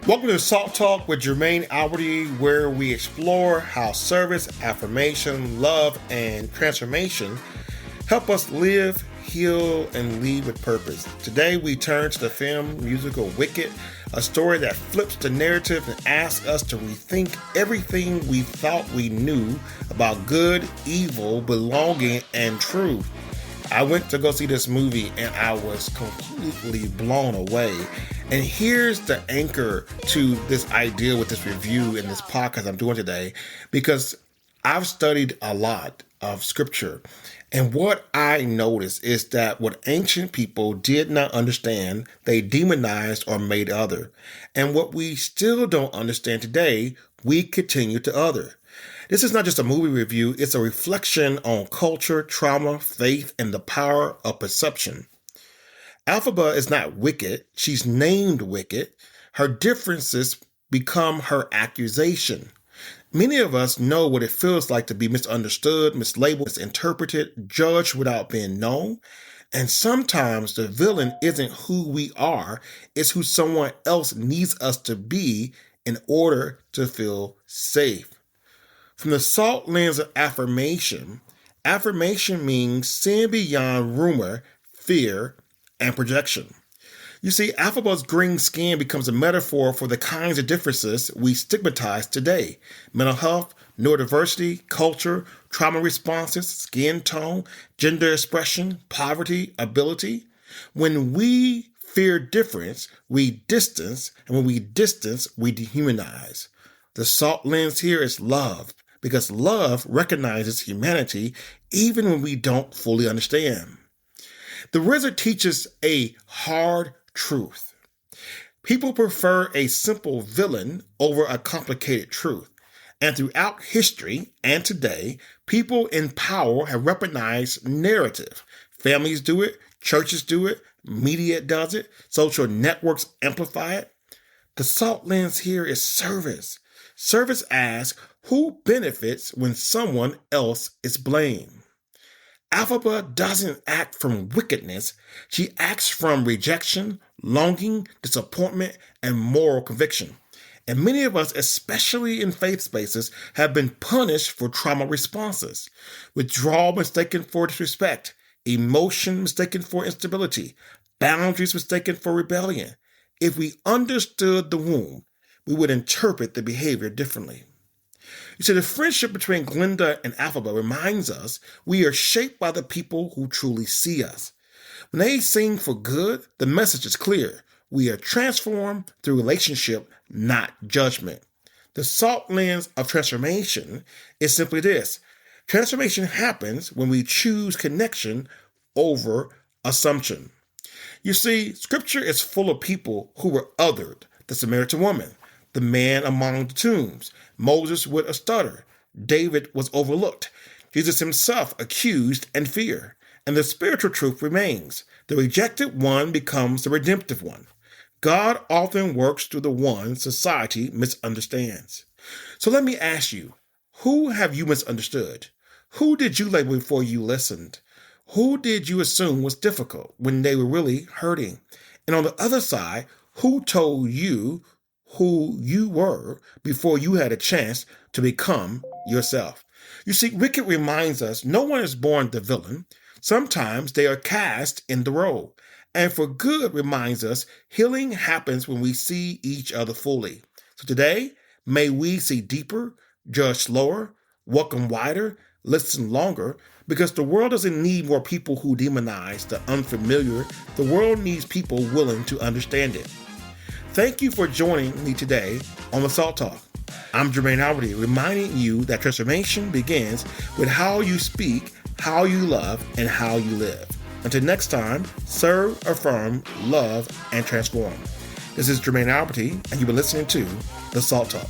Welcome to Salt Talk with Jermaine Alberty, where we explore how service, affirmation, love, and transformation help us live, heal, and lead with purpose. Today we turn to the film musical Wicked, a story that flips the narrative and asks us to rethink everything we thought we knew about good, evil, belonging, and truth. I went to go see this movie and I was completely blown away. And here's the anchor to this idea with this review in this podcast I'm doing today, because I've studied a lot of scripture. And what I noticed is that what ancient people did not understand, they demonized or made other. And what we still don't understand today, we continue to other. This is not just a movie review, it's a reflection on culture, trauma, faith, and the power of perception. Elphaba is not wicked, she's named wicked. Her differences become her accusation. Many of us know what it feels like to be misunderstood, mislabeled, misinterpreted, judged without being known. And sometimes the villain isn't who we are, it's who someone else needs us to be in order to feel safe. From the SALT lens of affirmation, affirmation means seeing beyond rumor, fear, and projection. You see, Elphaba's green skin becomes a metaphor for the kinds of differences we stigmatize today. Mental health, neurodiversity, culture, trauma responses, skin tone, gender expression, poverty, ability. When we fear difference, we distance, and when we distance, we dehumanize. The SALT lens here is love, because love recognizes humanity even when we don't fully understand. The wizard teaches a hard truth. People prefer a simple villain over a complicated truth. And throughout history and today, people in power have weaponized narrative. Families do it, churches do it, media does it, social networks amplify it. The SALT lens here is service. Service asks, who benefits when someone else is blamed? Elphaba doesn't act from wickedness. She acts from rejection, longing, disappointment, and moral conviction. And many of us, especially in faith spaces, have been punished for trauma responses. Withdrawal mistaken for disrespect, emotion mistaken for instability, boundaries mistaken for rebellion. If we understood the wound, we would interpret the behavior differently. You see, the friendship between Glinda and Elphaba reminds us we are shaped by the people who truly see us. When they sing for good, the message is clear. We are transformed through relationship, not judgment. The SALT lens of transformation is simply this. Transformation happens when we choose connection over assumption. You see, scripture is full of people who were othered. The Samaritan woman, the man among the tombs, Moses with a stutter, David was overlooked, Jesus himself accused and feared. And the spiritual truth remains. The rejected one becomes the redemptive one. God often works through the one society misunderstands. So let me ask you, who have you misunderstood? Who did you label before you listened? Who did you assume was difficult when they were really hurting? And on the other side, who told you who you were before you had a chance to become yourself? You see, Wicked reminds us no one is born the villain. Sometimes they are cast in the role. And for good reminds us healing happens when we see each other fully. So today, may we see deeper, judge slower, welcome wider, listen longer, because the world doesn't need more people who demonize the unfamiliar. The world needs people willing to understand it. Thank you for joining me today on the SALT Talk. I'm Jermaine Alberty, reminding you that transformation begins with how you speak, how you love, and how you live. Until next time, serve, affirm, love, and transform. This is Jermaine Alberty, and you've been listening to the SALT Talk.